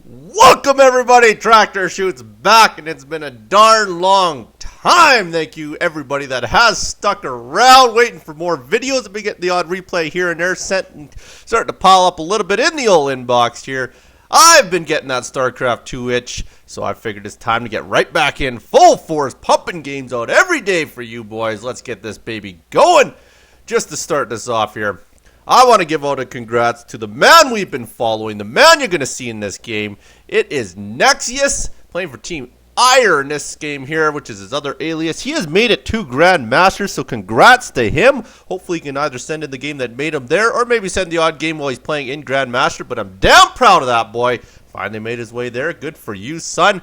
Welcome everybody, Tractor Chute's back, and it's been a darn long time. Thank you everybody that has stuck around waiting for more videos. We get the odd replay here and there sent and starting to pile up a little bit in the old inbox here. I've been getting that StarCraft 2 itch, so I figured it's time to get right back in full force, pumping games out every day for you boys. Let's get this baby going. Just to start this off here, I want to give out a congrats to the man we've been following, the man you're going to see in this game. It is Nexius, playing for Team Ire in this game here, which is his other alias. He has made it to GrandMaster, so congrats to him. Hopefully he can either send in the game that made him there, or maybe send the odd game while he's playing in GrandMaster, but I'm damn proud of that boy. Finally made his way there. Good for you, son.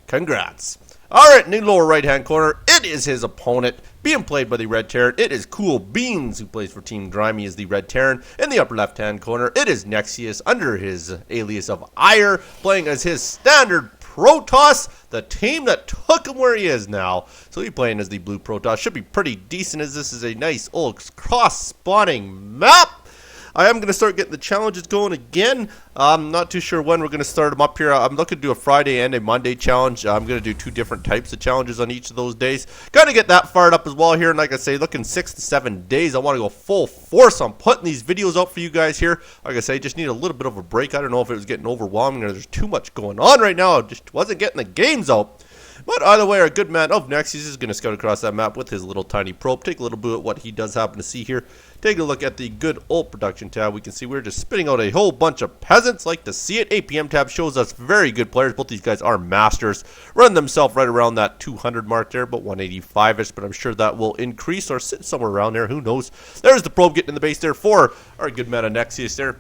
Congrats. Alright, in the lower right-hand corner, it is his opponent, being played by the Red Terran. It is CoolBeans, who plays for Team GRIMEY as the Red Terran. In the upper left-hand corner, it is Nexius, under his alias of Ire, playing as his standard Protoss, the team that took him where he is now. So he's playing as the blue Protoss. Should be pretty decent, as this is a nice old cross-spawning map. I am going to start getting the challenges going again. I'm not too sure when we're going to start them up here. I'm looking to do a Friday and a Monday challenge. I'm going to do two different types of challenges on each of those days. Got to get that fired up as well here. And like I say, looking 6 to 7 days. I want to go full force on putting these videos out for you guys here. Like I say, just need a little bit of a break. I don't know if it was getting overwhelming or there's too much going on right now. I just wasn't getting the games out. But either way, our good man of Nexius is going to scout across that map with his little tiny probe. Take a little bit at what he does happen to see here. Take a look at the good old production tab. We can see we're just spitting out a whole bunch of peasants. Like to see it. APM tab shows us very good players. Both these guys are masters. Run themselves right around that 200 mark there, but 185-ish. But I'm sure that will increase or sit somewhere around there. Who knows? There's the probe getting in the base there for our good man of Nexius there.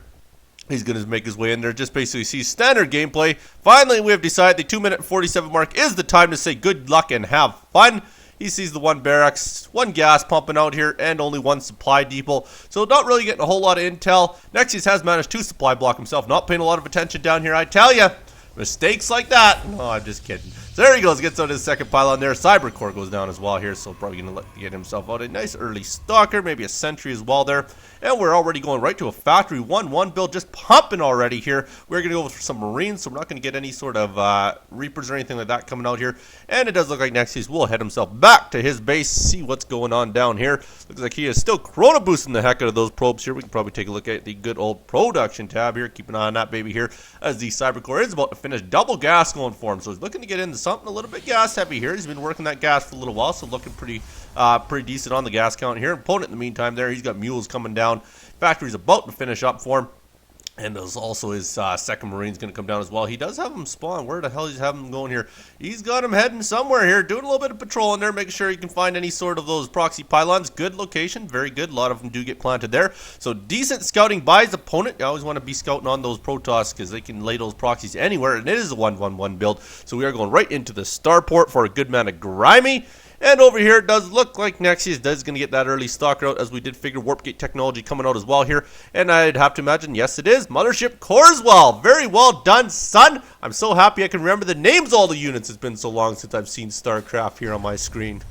He's going to make his way in there, just basically see standard gameplay. Finally, we have decided the 2 minute and 47 mark is the time to say good luck and have fun. He sees the one barracks, one gas pumping out here, and only one supply depot. So not really getting a whole lot of intel. Nexius has managed to supply block himself, not paying a lot of attention down here, I tell you. Mistakes like that. No, I'm just kidding. So there he goes, gets out his second pylon there. Cybercore goes down as well here, so probably going to get himself out a nice early stalker, maybe a sentry as well there. And we're already going right to a factory 1-1 build, just pumping already here. We're going to go for some Marines, so we're not going to get any sort of Reapers or anything like that coming out here. And it does look like Nexius will head himself back to his base, see what's going on down here. Looks like he is still Chrono boosting the heck out of those probes here. We can probably take a look at the good old production tab here. Keep an eye on that baby here, as the Cybercore is about to finish double gas going for him. So he's looking to get into something a little bit gas heavy here. He's been working that gas for a little while, so looking pretty decent on the gas count here. Opponent in the meantime there, he's got mules coming down. Factory's about to finish up for him. And there's also his second Marine's going to come down as well. He does have him spawn. Where the hell does he have him going here? He's got him heading somewhere here, doing a little bit of patrol in there, making sure he can find any sort of those proxy pylons. Good location, very good. A lot of them do get planted there. So decent scouting by his opponent. You always want to be scouting on those Protoss because they can lay those proxies anywhere. And it is a 1-1-1 build. So we are going right into the starport for a good man of Grimy. And over here, it does look like Nexius is going to get that early stalker out, as we did figure warp gate technology coming out as well here. And I'd have to imagine, yes, it is. Mothership Corswell. Very well done, son. I'm so happy I can remember the names of all the units. It's been so long since I've seen StarCraft here on my screen.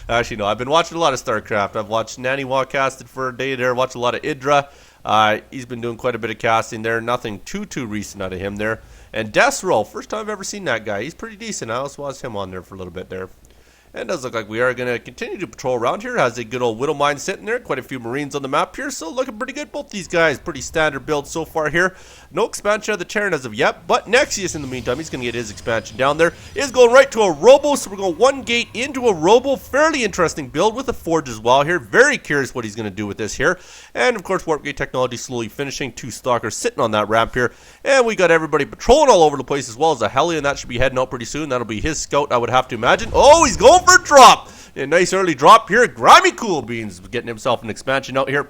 Actually, no, I've been watching a lot of StarCraft. I've watched Naniwa casted for a day there, watched a lot of Idra. He's been doing quite a bit of casting there. Nothing too recent out of him there. And Deathroll, first time I've ever seen that guy. He's pretty decent. I also watched him on there for a little bit there. And it does look like we are going to continue to patrol around here. Has a good old Widow Mine sitting there. Quite a few Marines on the map here. So looking pretty good. Both these guys, pretty standard build so far here. No expansion of the Terran as of yet. But Nexius in the meantime, he's going to get his expansion down there. Is going right to a Robo. So we're going one gate into a Robo. Fairly interesting build with a Forge as well here. Very curious what he's going to do with this here. And of course, warp gate technology slowly finishing. 2 stalkers sitting on that ramp here. And we got everybody patrolling all over the place, as well as a Hellion. That should be heading out pretty soon. That'll be his scout, I would have to imagine. Oh, he's going for a drop. A nice early drop here. Grimy CoolBeans getting himself an expansion out here.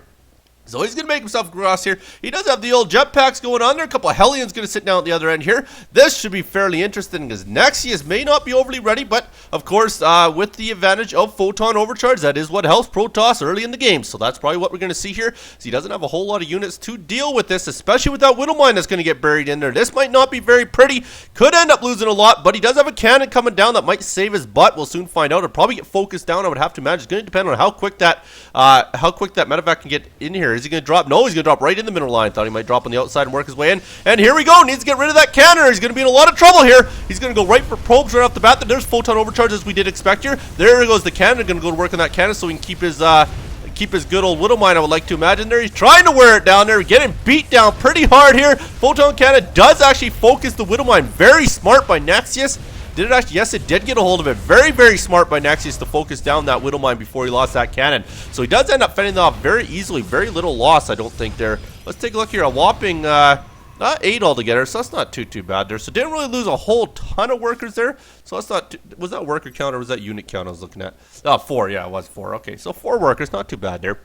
So he's going to make himself across here. He does have the old jetpacks going on there. A couple of Hellions going to sit down at the other end here. This should be fairly interesting because Nexius may not be overly ready, but of course, with the advantage of photon overcharge, that is what helps Protoss early in the game. So that's probably what we're going to see here. So he doesn't have a whole lot of units to deal with this, especially with that Widow Mine that's going to get buried in there. This might not be very pretty. Could end up losing a lot, but he does have a cannon coming down that might save his butt. We'll soon find out. It'll probably get focused down, I would have to imagine. It's going to depend on how quick that medevac can get in here. Is he going to drop? No, he's going to drop right in the middle line. Thought he might drop on the outside and work his way in. And here we go. Needs to get rid of that cannon. He's going to be in a lot of trouble here. He's going to go right for probes right off the bat. There's photon overcharge as we did expect here. There goes the cannon. Going to go to work on that cannon so he can keep his good old Widow Mine, I would like to imagine there. He's trying to wear it down there, getting beat down pretty hard here. Photon Cannon does actually focus the Widow Mine. Very smart by Nexius. Did it actually? Yes, it did get a hold of it. Very, very smart by Nexius to focus down that Widow Mine before he lost that cannon. So he does end up fending off very easily. Very little loss, I don't think, there. Let's take a look here. A whopping 8 altogether, so that's not too bad there. So didn't really lose a whole ton of workers there. So that's not was that worker count or was that unit count I was looking at? 4, yeah, it was 4. Okay, so 4 workers, not too bad there.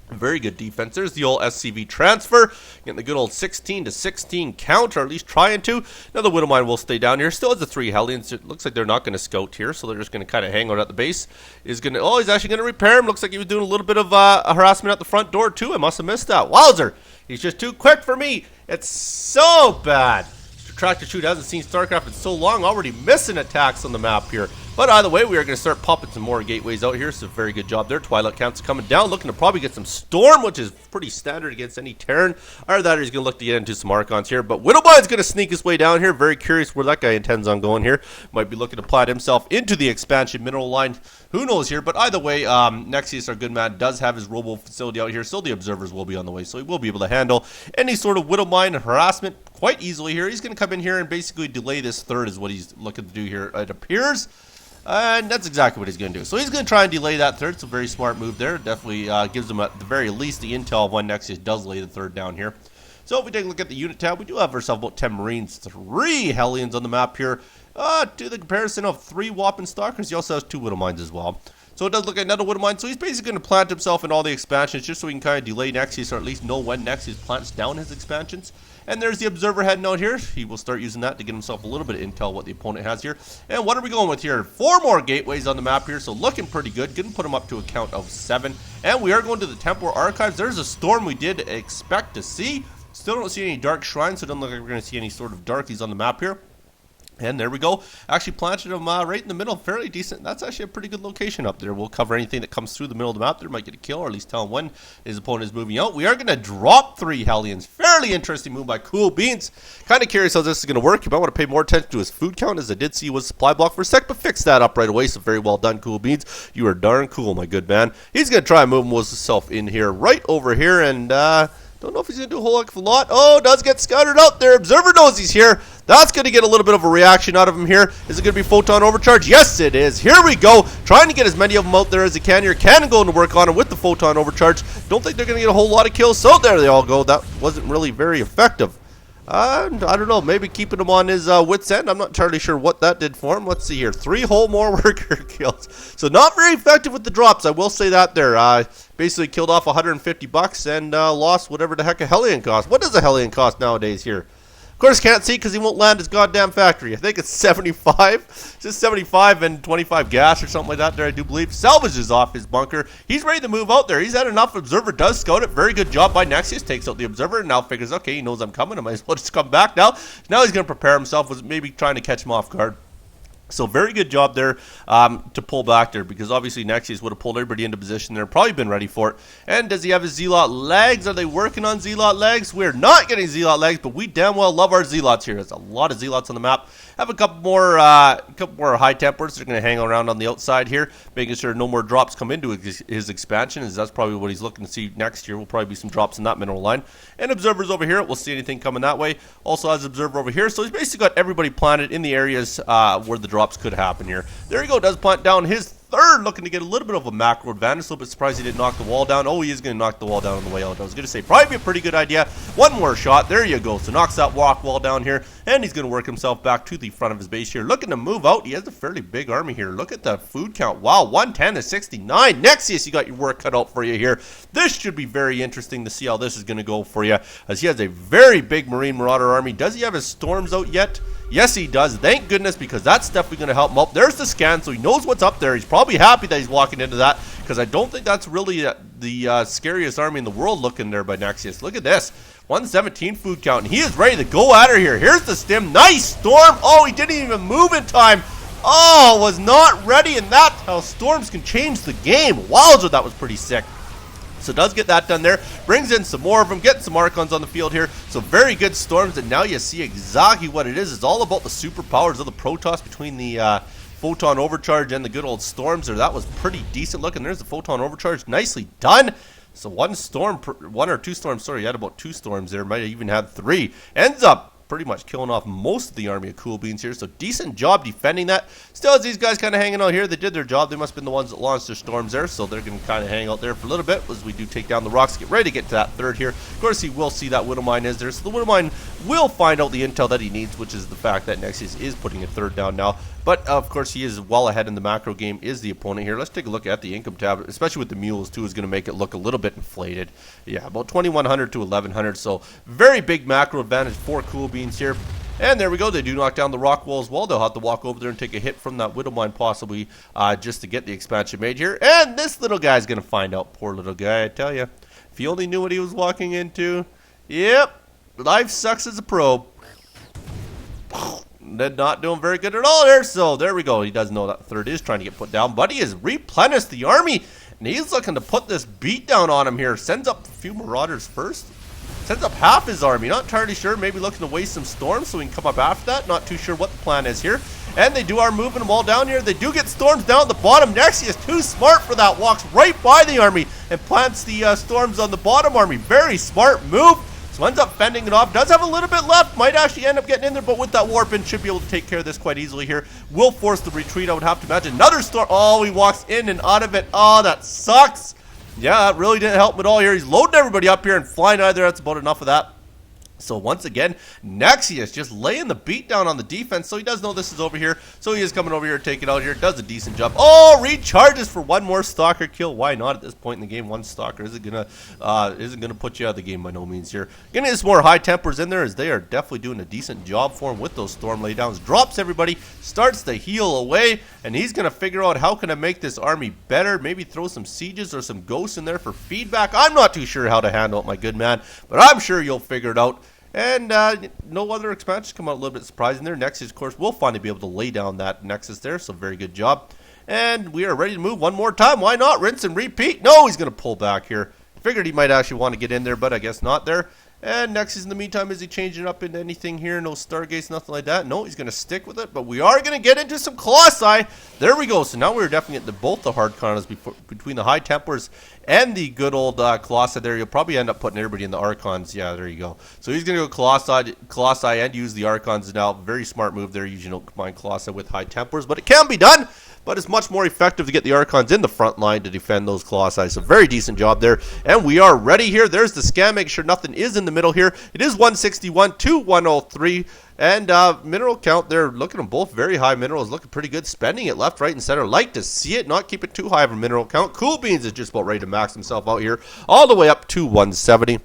Very good defense. There's the old SCV transfer. Getting the good old 16 to 16 count, or at least trying to. Now the Widow Mine will stay down here. Still has the 3 Hellions. It looks like they're not going to scout here, so they're just going to kind of hang out at the base. He's actually going to repair him. Looks like he was doing a little bit of harassment at the front door too. I must have missed that. Wowzer! He's just too quick for me. It's so bad. Tractor Chute hasn't seen StarCraft in so long, already missing attacks on the map here. But either way, we are going to start popping some more gateways out here. So very good job there. Twilight counts coming down, looking to probably get some Storm, which is pretty standard against any Terran. Either that or he's going to look to get into some Archons here. But Widowbine's going to sneak his way down here. Very curious where that guy intends on going here. Might be looking to plant himself into the expansion mineral line. Who knows here? But either way, Nexius, our good man, does have his robo facility out here. So the observers will be on the way. So he will be able to handle any sort of Widow Mine and harassment quite easily here. He's going to come in here and basically delay this third is what he's looking to do here, it appears. And that's exactly what he's going to do. So he's going to try and delay that third. It's a very smart move there. Definitely gives him at the very least the intel of when Nexius does lay the third down here. So if we take a look at the unit tab, we do have ourselves about 10 Marines, 3 Hellions on the map here. To the comparison of 3 whopping Stalkers, he also has 2 Widow Mines as well. So it does look like another Widow Mine. So he's basically going to plant himself in all the expansions just so he can kind of delay Nexius or at least know when Nexius plants down his expansions. And there's the observer heading out here. He will start using that to get himself a little bit of intel what the opponent has here. And what are we going with here? 4 more gateways on the map here, so looking pretty good. Going to put him up to a count of 7. And we are going to the Temporal Archives. There's a storm we did expect to see. Still don't see any dark shrines, so it doesn't look like we're going to see any sort of darkies on the map here. And there we go. Actually planted him right in the middle. Fairly decent. That's actually a pretty good location up there. We'll cover anything that comes through the middle of the map there. Might get a kill or at least tell him when his opponent is moving out. We are going to drop 3 Hellions. Fairly interesting move by CoolBeans. Kind of curious how this is going to work. You might want to pay more attention to his food count, as I did see he was supply block for a sec, but fixed that up right away. So very well done, CoolBeans. You are darn cool, my good man. He's going to try and move himself in here, right over here, and don't know if he's going to do a whole heck of a lot. Oh, does get scattered out there. Observer knows he's here. That's going to get a little bit of a reaction out of him here. Is it going to be Photon Overcharge? Yes, it is. Here we go. Trying to get as many of them out there as he can here. Cannon going to work on him with the Photon Overcharge. Don't think they're going to get a whole lot of kills. So there they all go. That wasn't really very effective. I don't know. Maybe keeping him on his wit's end. I'm not entirely sure what that did for him. Let's see here. 3 whole more worker kills. So not very effective with the drops. I will say that there. Basically killed off $150 and lost whatever the heck a Hellion cost. What does a Hellion cost nowadays here? Of course, can't see because he won't land his goddamn factory. I think it's 75. Just 75 and 25 gas or something like that there, I do believe. Salvages off his bunker. He's ready to move out there. He's had enough. Observer does scout it. Very good job by Nexius. Takes out the observer and now figures, okay, he knows I'm coming. I might as well just come back now. Now he's going to prepare himself. Was maybe trying to catch him off guard. So very good job there to pull back there, because obviously Nexius would have pulled everybody into position there, probably been ready for it. And does he have his Zealot legs? Are they working on Zealot legs? We're not getting Zealot legs, but we damn well love our Zealots here. There's a lot of Zealots on the map. Have a couple more high tempers. They're going to hang around on the outside here, making sure no more drops come into his expansion, as that's probably what he's looking to see next year. Will probably be some drops in that mineral line. And observers over here, we'll see anything coming that way. Also has observer over here, so he's basically got everybody planted in the areas where the drops could happen here. There you go, does plant down his third, looking to get a little bit of a macro advantage. A little bit surprised he didn't knock the wall down. Oh, he is going to knock the wall down on the way out. I was going to say probably be a pretty good idea. One more shot. There you go. So knocks that wall down here, and he's going to work himself back to the front of his base here, looking to move out. He has a fairly big army here. Look at the food count. Wow, 110 to 69. Nexius, you got your work cut out for you here. This should be very interesting to see how this is going to go for you, as he has a very big Marine Marauder army. Does he have his storms out yet? Yes, he does. Thank goodness, because that's definitely going to help him out. There's the scan, so he knows what's up there. He's probably happy that he's walking into that, because I don't think that's really the scariest army in the world looking there by Nexius. Look at this. 117 food count, and he is ready to go at her here. Here's the stim. Nice storm. Oh, he didn't even move in time. Oh, was not ready, and that's how storms can change the game. Wowzer, that was pretty sick. So does get that done there, brings in some more of them, getting some Archons on the field here. So very good storms, and now you see exactly what it is. It's all about the superpowers of the Protoss between the Photon Overcharge and the good old storms there. That was pretty decent looking. There's the Photon Overcharge, nicely done. So one or two storms, sorry, you had about 2 storms there, might have even had 3. Ends up pretty much killing off most of the army of CoolBeans here, so decent job defending that. Still has these guys kind of hanging out here. They did their job. They must have been the ones that launched their storms there, so they're going to kind of hang out there for a little bit as we do take down the rocks, get ready to get to that third here. Of course, he will see that Widowmine is there, so the Widowmine will find out the intel that he needs, which is the fact that Nexius is putting a third down now. But, of course, he is well ahead in the macro game, is the opponent here. Let's take a look at the income tab, especially with the mules, too, is going to make it look a little bit inflated. Yeah, about 2,100 to 1,100, so very big macro advantage for CoolBeans here. And there we go. They do knock down the rock wall as well. They'll have to walk over there and take a hit from that Widowmine possibly just to get the expansion made here. And this little guy's going to find out. Poor little guy, I tell you. If he only knew what he was walking into. Yep. Life sucks as a pro. They're not doing very good at all there. So there we go. He does know that third is trying to get put down. But he has replenished the army. And he's looking to put this beat down on him here. Sends up a few Marauders first. Sends up half his army. Not entirely sure. Maybe looking to waste some storms so we can come up after that. Not too sure what the plan is here. And they are moving them all down here. They do get storms down at the bottom. Nexius too smart for that. Walks right by the army and plants the storms on the bottom army. Very smart move. So ends up fending it off. Does have a little bit left. Might actually end up getting in there, but with that warp in, should be able to take care of this quite easily here. Will force the retreat, I would have to imagine. Another storm. Oh, he walks in and out of it. Oh, that sucks. Yeah, it really didn't help him at all here. He's loading everybody up here and flying out of there. That's about enough of that. So once again, Nexius just laying the beat down on the defense. So he does know this is over here. So he is coming over here to take it out here. Does a decent job. Oh, recharges for one more stalker kill. Why not at this point in the game? One stalker isn't gonna put you out of the game by no means here. Getting some more high tempers in there as they are definitely doing a decent job for him with those storm laydowns. Drops everybody, starts to heal away, and he's gonna figure out how can I make this army better. Maybe throw some sieges or some ghosts in there for feedback. I'm not too sure how to handle it, my good man, but I'm sure you'll figure it out. And no other expansions come out a little bit surprising there. Nexius, of course, will finally be able to lay down that Nexus there, so very good job. And we are ready to move one more time. Why not? Rinse and repeat. No, he's going to pull back here. Figured he might actually want to get in there, but I guess not there. And Nexius, in the meantime, is he changing up into anything here? No Stargates, nothing like that. No, he's going to stick with it, but we are going to get into some Colossi. There we go. So now we're definitely getting both the hard counters between the High Templars and the good old Colossi there. You'll probably end up putting everybody in the Archons. Yeah, there you go. So he's going to go Colossi and use the Archons now. Very smart move there. Usually don't combine Colossi with High Templars, but it can be done. But it's much more effective to get the Archons in the front line to defend those Colossi. So very decent job there. And we are ready here. There's the scan. Make sure nothing is in the middle here. It is 161 to 103. And mineral count, they're looking at them both very high minerals. Looking pretty good. Spending it left, right, and center. Like to see it. Not keep it too high of a mineral count. CoolBeans is just about ready to max himself out here. All the way up to 170.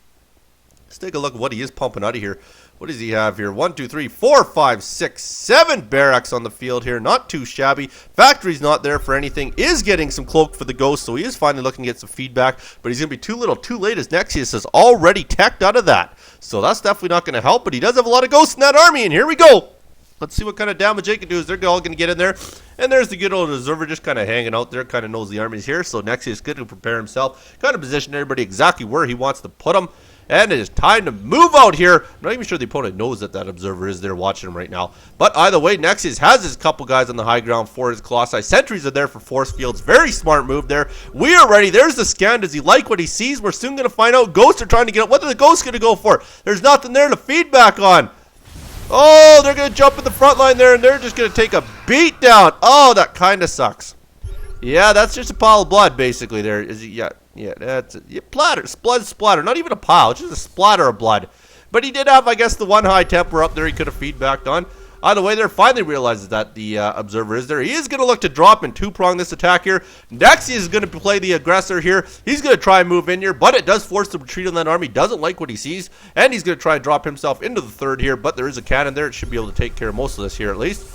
Let's take a look at what he is pumping out of here. What does he have here? 1, 2, 3, 4, 5, 6, 7 barracks on the field here. Not too shabby. Factory's not there for anything. Is getting some cloak for the ghost, so he is finally looking to get some feedback. But he's going to be too little too late as Nexius is already teched out of that. So that's definitely not going to help, but he does have a lot of ghosts in that army, and here we go. Let's see what kind of damage they can do as they're all going to get in there. And there's the good old observer just kind of hanging out there. Kind of knows the army's here, so Nexius is good to prepare himself. Kind of position everybody exactly where he wants to put them. And it is time to move out here. I'm not even sure the opponent knows that that observer is there watching him right now. But either way, Nexius has his couple guys on the high ground for his Colossi. Sentries are there for force fields. Very smart move there. We are ready. There's the scan. Does he like what he sees? We're soon going to find out. Ghosts are trying to get up. What are the ghosts going to go for? There's nothing there to feedback on. Oh, they're going to jump in the front line there, and they're just going to take a beat down. Oh, that kind of sucks. Yeah, that's just a pile of blood, basically. There is, yeah, that's it. Yeah, blood splatter. Not even a pile, it's just a splatter of blood. But he did have, I guess, the one high temper up there he could have feedbacked on. Either way, there finally realizes that the observer is there. He is going to look to drop and two-prong this attack here. Nexius is going to play the aggressor here. He's going to try and move in here, but it does force the retreat on that army. Doesn't like what he sees, and he's going to try and drop himself into the third here, but there is a cannon there. It should be able to take care of most of this here at least.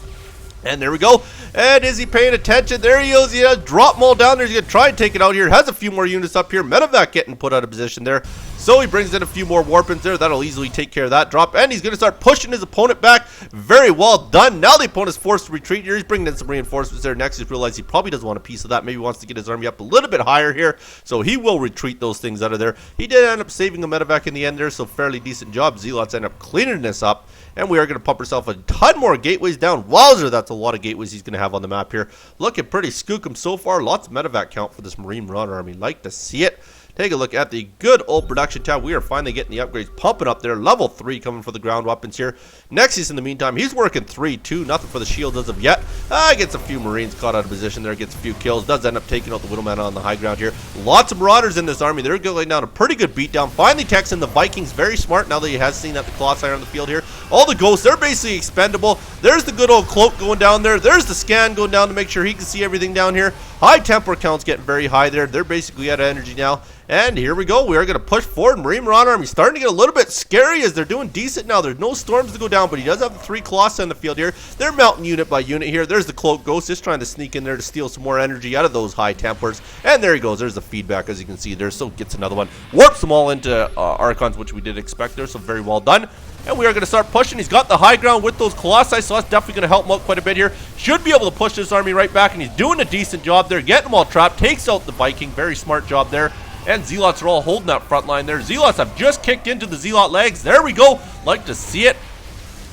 And there we go. And is he paying attention? There he is. He has drop them all down there. He's going to try and take it out here. Has a few more units up here. Medevac getting put out of position there. So he brings in a few more warpins there. That'll easily take care of that drop. And he's going to start pushing his opponent back. Very well done. Now the opponent's forced to retreat here. He's bringing in some reinforcements there. Nexius realized he probably doesn't want a piece of that. Maybe wants to get his army up a little bit higher here. So he will retreat those things out of there. He did end up saving a medevac in the end there. So fairly decent job. Zealots end up cleaning this up. And we are going to pump ourselves a ton more gateways down. Wowzer, that's a lot of gateways he's going to have on the map here. Looking pretty skookum so far. Lots of medevac count for this Marine Marauder army. Like to see it. Take a look at the good old production tab. We are finally getting the upgrades pumping up there. Level 3 coming for the ground weapons here. Nexius in the meantime, he's working 3-2. Nothing for the shields as of yet. Gets a few Marines caught out of position there. Gets a few kills. Does end up taking out the Widowman on the high ground here. Lots of Marauders in this army. They're going down a pretty good beatdown. Finally techs in the Vikings. Very smart now that he has seen that the Colossi are on the field here. All the ghosts, they're basically expendable. There's the good old cloak going down there. There's the scan going down to make sure he can see everything down here. High temper counts getting very high there. They're basically out of energy now. And here we go. We are going to push forward. Marine Marauder Army starting to get a little bit scary as they're doing decent now. There's no storms to go down, but he does have the 3 Colossi on the field here. They're mounting unit by unit here. There's the Cloak Ghost just trying to sneak in there to steal some more energy out of those high tempers. And there he goes. There's the feedback as you can see there. So gets another one. Warps them all into Archons, which we did expect there. So very well done. And we are going to start pushing. He's got the high ground with those Colossi, so that's definitely going to help him out quite a bit here. Should be able to push this army right back, and he's doing a decent job there. Getting them all trapped. Takes out the Viking. Very smart job there. And Zealots are all holding that front line there. Zealots have just kicked into the Zealot legs. There we go. Like to see it.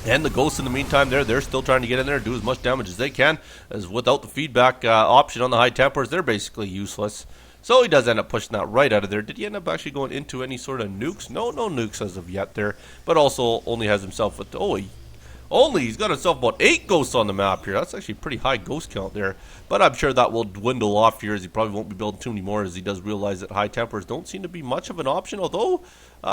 And the Ghosts in the meantime they're still trying to get in there and do as much damage as they can. As without the feedback option on the high tempers, they're basically useless. So he does end up pushing that right out of there. Did he end up actually going into any sort of nukes? No nukes as of yet there. But also only has himself with he's got himself about 8 ghosts on the map here. That's actually a pretty high ghost count there. But I'm sure that will dwindle off here as he probably won't be building too many more as he does realize that high tempers don't seem to be much of an option. Although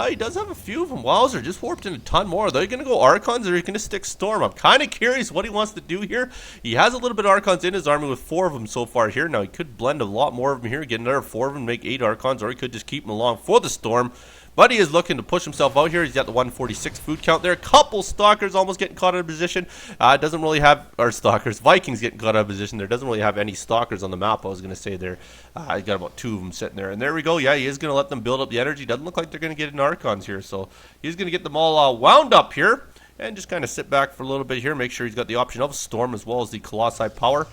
he does have a few of them. Wowzer just warped in a ton more. Are they going to go Archons or are you going to stick Storm? I'm kind of curious what he wants to do here. He has a little bit of Archons in his army with 4 of them so far here. Now he could blend a lot more of them here, get another 4 of them, make 8 Archons, or he could just keep them along for the Storm. But he is looking to push himself out here. He's got the 146 food count there. A couple Stalkers almost getting caught out of position. Doesn't really have, or Stalkers, Vikings getting caught out of position there. Doesn't really have any Stalkers on the map, I was going to say there. He's got about 2 of them sitting there. And there we go. Yeah, he is going to let them build up the energy. Doesn't look like they're going to get in Archons here. So he's going to get them all wound up here. And just kind of sit back for a little bit here. Make sure he's got the option of Storm as well as the Colossi power.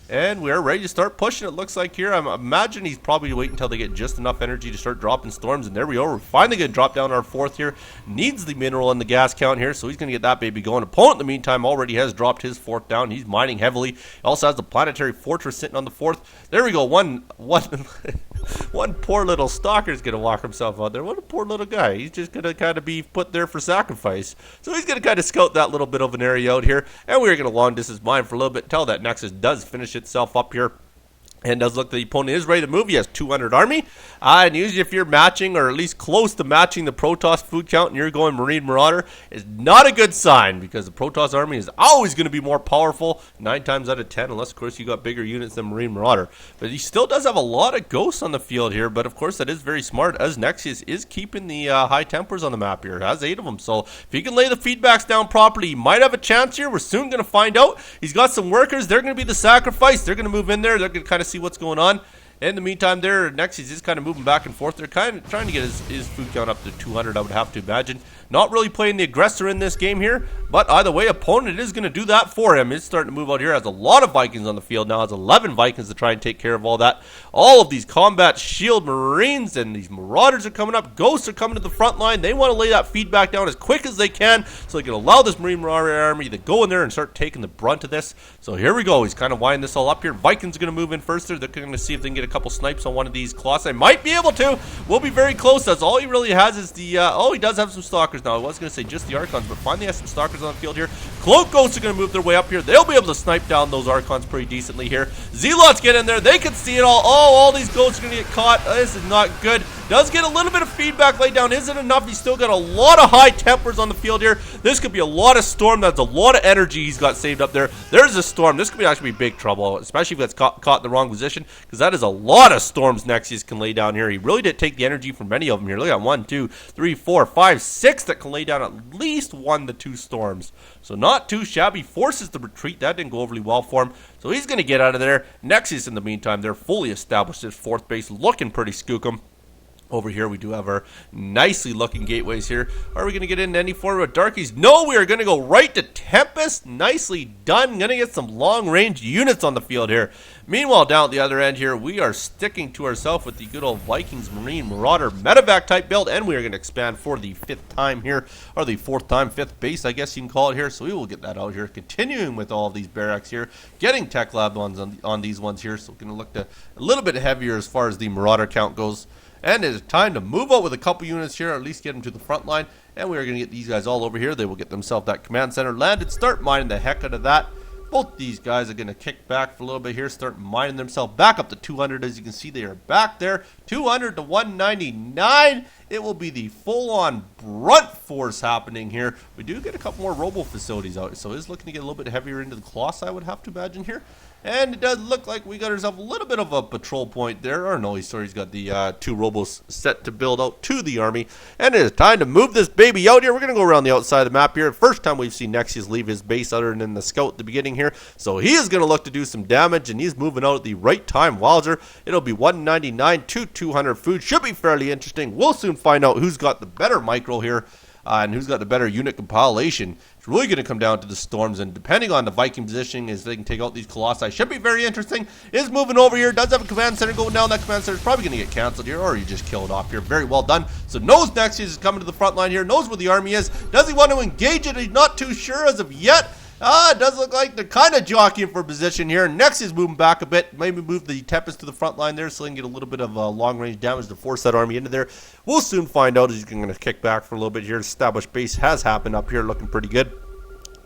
And we're ready to start pushing, it looks like here. I imagine he's probably waiting until they get just enough energy to start dropping storms. And there we go. We're finally going to drop down our 4th here. Needs the mineral and the gas count here, so he's going to get that baby going. Opponent, in the meantime, already has dropped his 4th down. He's mining heavily. He also has the planetary fortress sitting on the 4th. There we go. One poor little stalker's going to walk himself out there. What a poor little guy. He's just going to kind of be put there for sacrifice. So he's going to kind of scout that little bit of an area out here. And we're going to long distance mine for a little bit until that Nexus does finish itself up here. And does look the opponent is ready to move. He has 200 army. And usually if you're matching or at least close to matching the Protoss food count and you're going Marine Marauder, is not a good sign because the Protoss army is always going to be more powerful 9 times out of 10 unless of course you got bigger units than Marine Marauder. But he still does have a lot of ghosts on the field here, but of course that is very smart as Nexius is keeping the high tempers on the map here. Has 8 of them, so if he can lay the feedbacks down properly, he might have a chance here. We're soon going to find out. He's got some workers. They're going to be the sacrifice. They're going to move in there. They're going to kind of see what's going on. In the meantime there, Nexius is kind of moving back and forth. They're kind of trying to get his food count up to 200, I would have to imagine. Not really playing the aggressor in this game here, but either way, opponent is going to do that for him. He's starting to move out here. Has a lot of Vikings on the field now. Has 11 Vikings to try and take care of all that. All of these combat shield Marines and these Marauders are coming up. Ghosts are coming to the front line. They want to lay that feedback down as quick as they can so they can allow this Marine Marauder army to go in there and start taking the brunt of this. So here we go. He's kind of winding this all up here. Vikings are going to move in first there. They're going to see if they can get a couple snipes on one of these Colossi. Might be able to. We'll be very close. That's all he really has is the, he does have some Stalkers now. I was going to say just the Archons, but finally has some Stalkers on the field here. Cloak Ghosts are going to move their way up here. They'll be able to snipe down those Archons pretty decently here. Zealots get in there. They can see it all. Oh, all these Ghosts are going to get caught. This is not good. Does get a little bit of feedback laid down. Isn't enough. He's still got a lot of high tempers on the field here. This could be a lot of storm. That's a lot of energy he's got saved up there. There's a storm. This could be actually be big trouble, especially if it's caught in the wrong position, because that is a lot of storms Nexius can lay down here. He really did take the energy from many of them here. Look at 1, 2, 3, 4, 5, 6 that can lay down at least 1 to 2 storms. So not too shabby. Forces the retreat. That didn't go overly well for him. So he's going to get out of there. Nexius, in the meantime, they're fully established at 4th base, looking pretty skookum. Over here, we do have our nicely looking gateways here. Are we going to get into any form of darkies? No, we are going to go right to Tempest. Nicely done. Going to get some long-range units on the field here. Meanwhile, down at the other end here, we are sticking to ourselves with the good old Vikings Marine Marauder medevac type build, and we are going to expand for the 5th time here, or the 4th time, 5th base, I guess you can call it here. So we will get that out here. Continuing with all of these barracks here, getting tech lab ones on these ones here. So we're going to look to a little bit heavier as far as the Marauder count goes. And it is time to move out with a couple units here, or at least get them to the front line. And we are going to get these guys all over here. They will get themselves that command center landed. Start mining the heck out of that. Both these guys are going to kick back for a little bit here. Start mining themselves back up to 200. As you can see, they are back there. 200 to 199. It will be the full-on brunt force happening here. We do get a couple more robo facilities out. So it is looking to get a little bit heavier into the cloths, I would have to imagine here. And it does look like we got ourselves a little bit of a patrol point there. Or no, he's got the 2 robos set to build out to the army. And it is time to move this baby out here. We're going to go around the outside of the map here. First time we've seen Nexius leave his base other than the scout at the beginning here. So he is going to look to do some damage, and he's moving out at the right time. Wowzer. It'll be 199 to 200 food. Should be fairly interesting. We'll soon find out who's got the better micro here. And who's got the better unit compilation. It's really going to come down to the storms, and depending on the Viking positioning, as they can take out these colossi, should be very interesting. Is moving over here, does have a command center going down. That command center is probably going to get canceled here, or you just kill it off here. Very well done. So knows Nexius is coming to the front line here, knows where the army is. Does he want to engage it? He's not too sure as of yet. It does look like they're kind of jockeying for position here. Next is moving back a bit. Maybe move the Tempest to the front line there so they can get a little bit of long-range damage to force that army into there. We'll soon find out as he's going to kick back for a little bit here. Established base has happened up here, looking pretty good.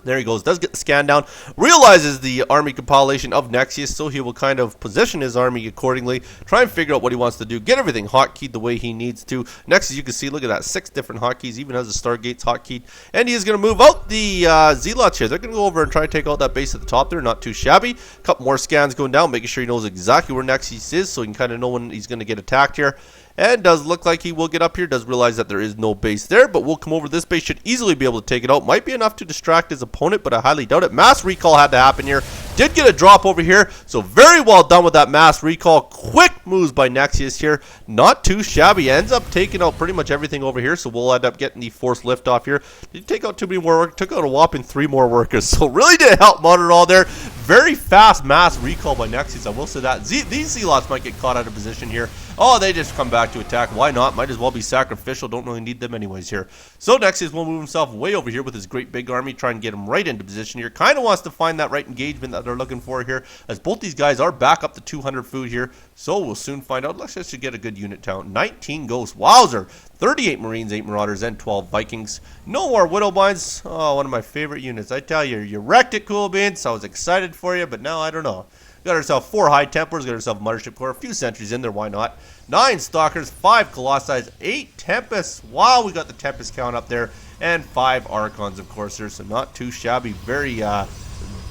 There he goes, does get the scan down, realizes the army compilation of Nexius, so he will kind of position his army accordingly, try and figure out what he wants to do, get everything hotkeyed the way he needs to. Next, as you can see, look at that, 6 different hotkeys, even has the Stargates hotkeyed, and he is going to move out the Zealots here. They're going to go over and try and take out that base at the top there, not too shabby. A couple more scans going down, making sure he knows exactly where Nexius is, so he can kind of know when he's going to get attacked here. And does look like he will get up here. Does realize that there is no base there, but we'll come over. This base should easily be able to take it out. Might be enough to distract his opponent, but I highly doubt it. Mass recall had to happen here. Did get a drop over here, so very well done with that mass recall. Quick moves by Nexius here. Not too shabby. Ends up taking out pretty much everything over here, so we'll end up getting the forced lift off here. Didn't take out too many more workers. Took out a whopping 3 more workers, so really did help monitor all there. Very fast mass recall by Nexius. I will say that. These Zealots might get caught out of position here. Oh, they just come back to attack. Why not? Might as well be sacrificial. Don't really need them anyways here. So Nexius will move himself way over here with his great big army. Try and get him right into position here. Kind of wants to find that right engagement that they're looking for here. As both these guys are back up to 200 food here. So we'll soon find out. Let's just get a good unit count. 19 ghosts. Wowzer. 38 Marines, 8 Marauders, and 12 Vikings. No more Widowbinds. Oh, one of my favorite units. I tell you, you wrecked it, CoolBeans. I was excited for you, but now I don't know. Got herself 4 High Templars, got herself a Mothership Corps, a few sentries in there, why not? 9 Stalkers, 5 Colossi, 8 Tempests. Wow, we got the Tempest count up there. And 5 Archons, of course, there, so not too shabby. Very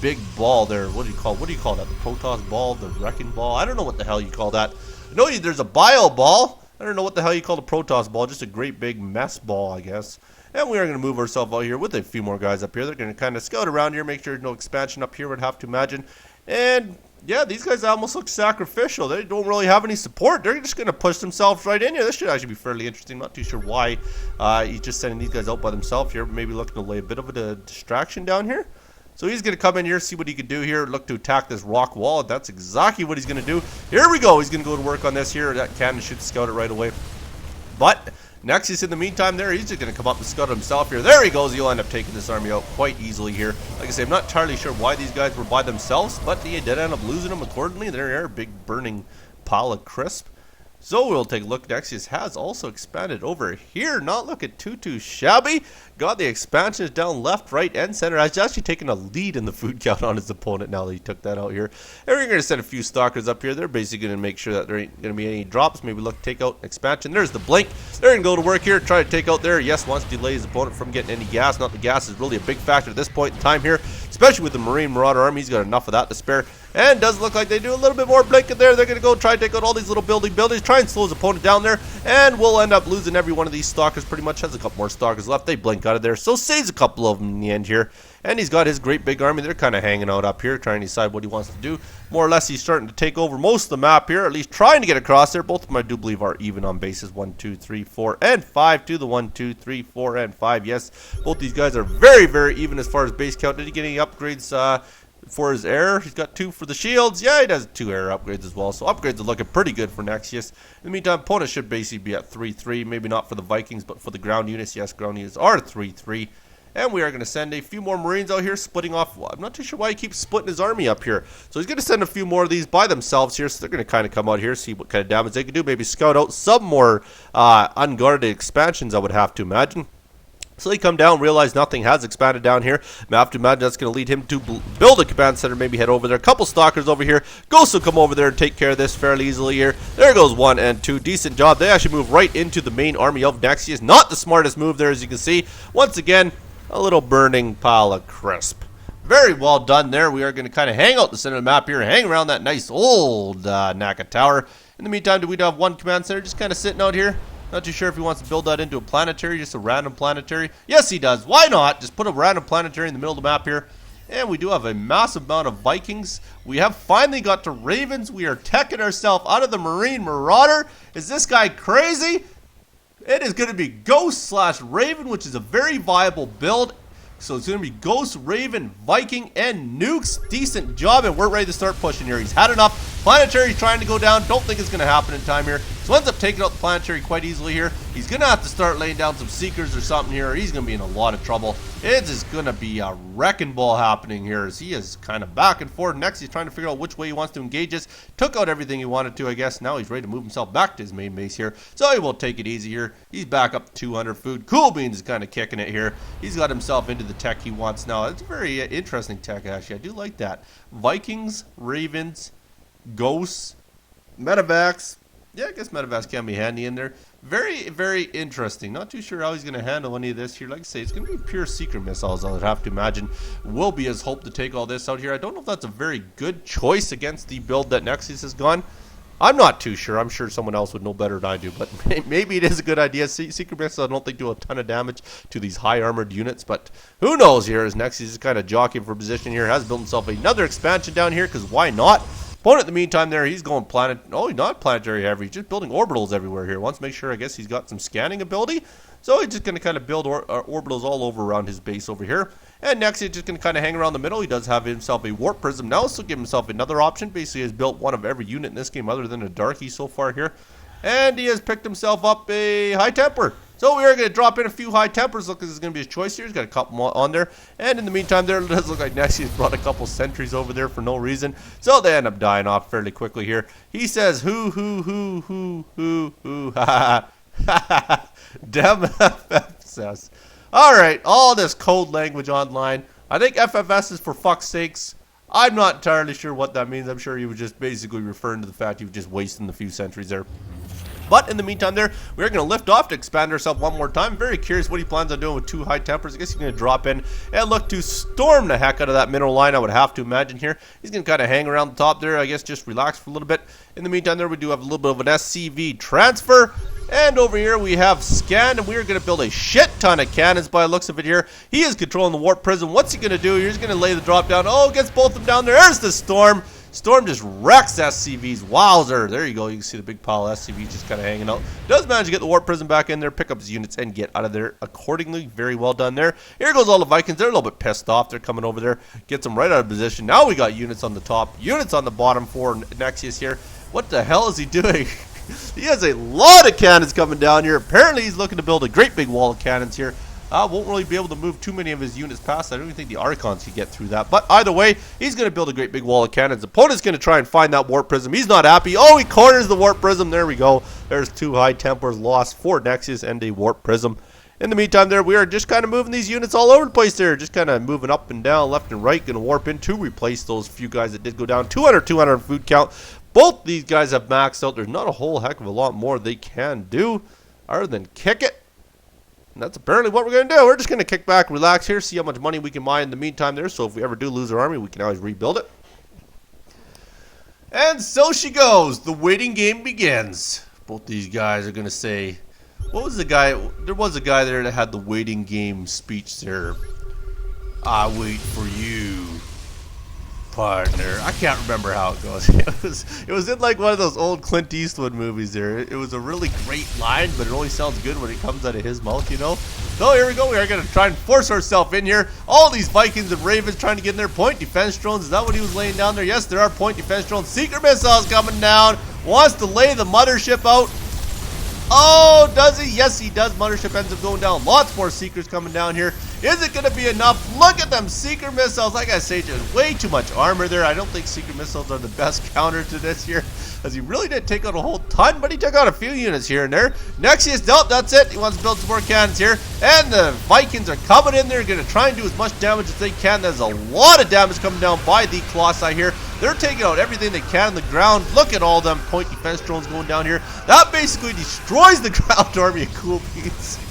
big ball there. What do you call that? The Protoss ball, the Wrecking ball? I don't know what the hell you call that. I know there's a Bio ball. I don't know what the hell you call the Protoss ball. Just a great big mess ball, I guess. And we are going to move ourselves out here with a few more guys up here. They're going to kind of scout around here, make sure there's no expansion up here, would have to imagine. And yeah, these guys almost look sacrificial. They don't really have any support. They're just going to push themselves right in here. This should actually be fairly interesting. Not too sure why he's just sending these guys out by themselves here. Maybe looking to lay a bit of a distraction down here. So he's going to come in here, see what he can do here, look to attack this rock wall. That's exactly what he's going to do. Here we go. He's going to go to work on this here. That cannon should scout it right away. But Nexius, in the meantime, there, he's just going to come up and scout himself here. There he goes. He'll end up taking this army out quite easily here. Like I say, I'm not entirely sure why these guys were by themselves, but he did end up losing them accordingly. There, big burning pile of crisp. So we'll take a look. Nexius has also expanded over here. Not looking too shabby. Got the expansions down left, right, and center. He's actually taking a lead in the food count on his opponent now that he took that out here. And we're going to send a few stalkers up here. They're basically going to make sure that there ain't going to be any drops. Maybe look, take out expansion. There's the blink. They're going to go to work here, try to take out there. Yes, wants to delay his opponent from getting any gas. Not the gas is really a big factor at this point in time here, especially with the Marine Marauder army. He's got enough of that to spare. And does look like they do a little bit more blinking there. They're going to go try and take out all these little buildings, try and slow his opponent down there, and we'll end up losing every one of these stalkers. Pretty much has a couple more stalkers left. They blink out of there, so saves a couple of them in the end here. And he's got his great big army. They're kind of hanging out up here, trying to decide what he wants to do. More or less, he's starting to take over most of the map here, at least trying to get across there. Both of them, I do believe, are even on bases 1, 2, 3, 4, and 5 to the 1, 2, 3, 4, and 5. Yes, both these guys are very, very even as far as base count. Did he get any upgrades for his air? He's got 2 for the shields. Yeah, he does 2 air upgrades as well. So upgrades are looking pretty good for Nexius. In the meantime, opponent should basically be at 3-3. Maybe not for the Vikings, but for the ground units. Yes, ground units are 3-3. And we are going to send a few more Marines out here, splitting off. Well, I'm not too sure why he keeps splitting his army up here. So he's going to send a few more of these by themselves here. So they're going to kind of come out here, see what kind of damage they can do. Maybe scout out some more unguarded expansions, I would have to imagine. So they come down, realize nothing has expanded down here. I have to imagine that's going to lead him to build a command center, maybe head over there. A couple stalkers over here. Ghosts will come over there and take care of this fairly easily here. There goes 1 and 2. Decent job. They actually move right into the main army of Nexius. Not the smartest move there, as you can see. Once again, a little burning pile of crisp. Very well done there. We are going to kind of hang out the center of the map here, hang around that nice old Naka tower. In the meantime, do we have one command center just kind of sitting out here? Not too sure if he wants to build that into a planetary, just a random planetary. Yes, he does. Why not? Just put a random planetary in the middle of the map here. And we do have a massive amount of Vikings. We have finally got to Ravens. We are teching ourselves out of the Marine Marauder. Is this guy crazy? It is going to be Ghost / Raven, which is a very viable build. So it's going to be Ghost, Raven, Viking, and Nukes. Decent job, and we're ready to start pushing here. He's had enough. Planetary's trying to go down. Don't think it's going to happen in time here. So ends up taking out the Planetary quite easily here. He's going to have to start laying down some Seekers or something here, or he's going to be in a lot of trouble. It is going to be a wrecking ball happening here as he is kind of back and forth. Next, he's trying to figure out which way he wants to engage us. Took out everything he wanted to, I guess. Now he's ready to move himself back to his main base here. So he will take it easy here. He's back up to 200 food. CoolBeans is kind of kicking it here. He's got himself into the tech he wants now. It's a very interesting tech, actually. I do like that. Vikings, Ravens, Ghosts, Medevacs. Yeah, I guess Medevacs can be handy in there. Very, very interesting. Not too sure how he's going to handle any of this here. Like I say, it's going to be pure Seeker missiles, I would have to imagine. Will be his hope to take all this out here. I don't know if that's a very good choice against the build that Nexius has gone. I'm not too sure. I'm sure someone else would know better than I do, but maybe it is a good idea. Seeker missiles, I don't think, do a ton of damage to these high armored units, but who knows here as Nexius is kind of jockeying for position here. Has built himself another expansion down here, because why not? Opponent in the meantime there, he's going he's not planetary heavy. He's just building orbitals everywhere here. Wants to make sure, I guess, he's got some scanning ability. So he's just going to kind of build orbitals all over around his base over here. And next, he's just going to kind of hang around the middle. He does have himself a warp prism now, so give himself another option. Basically, has built one of every unit in this game other than a darky so far here. And he has picked himself up a high temper. So we are going to drop in a few high tempers. Look, this is going to be his choice here. He's got a couple more on there. And in the meantime, there it does look like Nexius brought a couple sentries over there for no reason. So they end up dying off fairly quickly here. He says, hoo, ha, ha, ha. Dem FFS. Alright, all this code language online. I think FFS is for fuck's sakes. I'm not entirely sure what that means. I'm sure he was just basically referring to the fact he was just wasting a few sentries there. But in the meantime there, we're going to lift off to expand ourselves one more time. Very curious what he plans on doing with 2 high tempers. I guess he's going to drop in and look to storm the heck out of that mineral line, I would have to imagine here. He's going to kind of hang around the top there, I guess, just relax for a little bit. In the meantime there, we do have a little bit of an SCV transfer. And over here we have Scan, and we are going to build a shit ton of cannons by the looks of it here. He is controlling the warp prism. What's he going to do? He's going to lay the drop down. Oh, gets both of them down there. There's the storm. Storm just wrecks SCVs. Wowzer. There you go. You can see the big pile of SCVs just kind of hanging out. Does manage to get the warp prism back in there, pick up his units, and get out of there accordingly. Very well done there. Here goes all the Vikings. They're a little bit pissed off. They're coming over there. Gets them right out of position. Now we got units on the top, units on the bottom for Nexius here. What the hell is he doing? He has a lot of cannons coming down here. Apparently he's looking to build a great big wall of cannons here. Won't really be able to move too many of his units past. I don't even think the Archons can get through that. But either way, he's going to build a great big wall of cannons. Opponent's going to try and find that warp prism. He's not happy. Oh, he corners the warp prism. There we go. There's 2 high tempers lost for Nexius and a warp prism. In the meantime there, we are just kind of moving these units all over the place there. Just kind of moving up and down, left and right. Going to warp in to replace those few guys that did go down. 200 food count. Both these guys have maxed out. There's not a whole heck of a lot more they can do other than kick it. And that's apparently what we're going to do. We're just going to kick back, relax here, see how much money we can mine in the meantime there. So if we ever do lose our army, we can always rebuild it. And so she goes. The waiting game begins. Both these guys are going to say, what was the guy? There was a guy there that had the waiting game speech there. I wait for you, partner. I can't remember how it goes. It was in like one of those old Clint Eastwood movies there. It was a really great line, but it only sounds good when it comes out of his mouth, you know? So here we go. We are going to try and force ourselves in here. All these Vikings and Ravens trying to get in their point defense drones. Is that what he was laying down there? Yes, there are point defense drones. Seeker missiles coming down. Wants to lay the mothership out. Oh, does he? Yes, he does. Mothership ends up going down. Lots more Seekers coming down here. Is it going to be enough? Look at them Seeker missiles. Like I say, just way too much armor there. I don't think Seeker missiles are the best counter to this here, as he really didn't take out a whole ton, but he took out a few units here and there. Nexius dealt. That's it. He wants to build some more cannons here. And the Vikings are coming in there, going to try and do as much damage as they can. There's a lot of damage coming down by the Colossi here. They're taking out everything they can on the ground. Look at all them point defense drones going down here. That basically destroys the ground army of CoolBeans.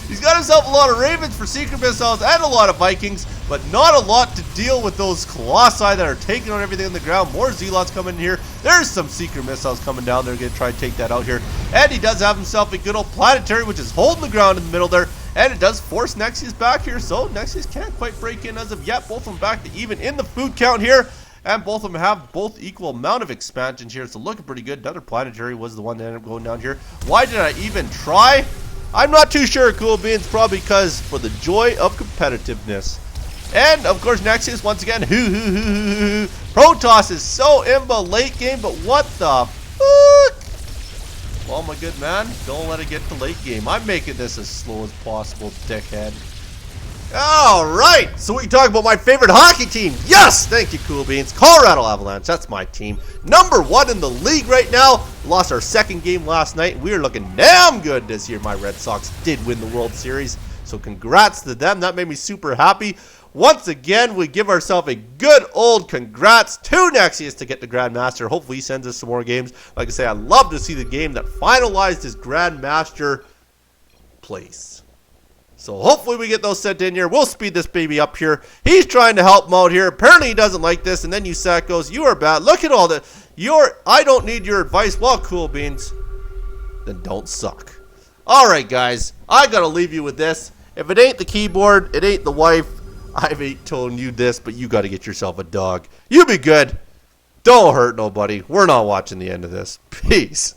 He's got himself a lot of Ravens for secret missiles and a lot of Vikings, but not a lot to deal with those Colossi that are taking out everything on the ground. More Zealots coming in here. There's some secret missiles coming down. They're going to try and take that out here. And he does have himself a good old planetary, which is holding the ground in the middle there. And it does force Nexius back here, so Nexius can't quite break in as of yet. Both of them back to even in the food count here. And both of them have both equal amount of expansions here. It's looking pretty good. Another planetary was the one that ended up going down here. Why did I even try? I'm not too sure, CoolBeans. Probably because for the joy of competitiveness. And, of course, Nexius, once again, Protoss is so imba late game, but what the fuck? Well, my good man, don't let it get to late game. I'm making this as slow as possible, dickhead. Alright, so we can talk about my favorite hockey team. Yes, thank you, CoolBeans. Colorado Avalanche, that's my team. #1 in the league right now. Lost our second game last night, and we are looking damn good this year. My Red Sox did win the World Series, so congrats to them. That made me super happy. Once again, we give ourselves a good old congrats to Nexius to get the GrandMaster. Hopefully he sends us some more games. Like I say, I'd love to see the game that finalized his GrandMaster place. So hopefully we get those sent in here. We'll speed this baby up here. He's trying to help him out here. Apparently he doesn't like this. And then USAC goes, you are bad. Look at all that. I don't need your advice. Well, CoolBeans, then don't suck. Alright, guys. I got to leave you with this. If it ain't the keyboard, it ain't the wife. I ain't telling you this, but you got to get yourself a dog. You be good. Don't hurt nobody. We're not watching the end of this. Peace.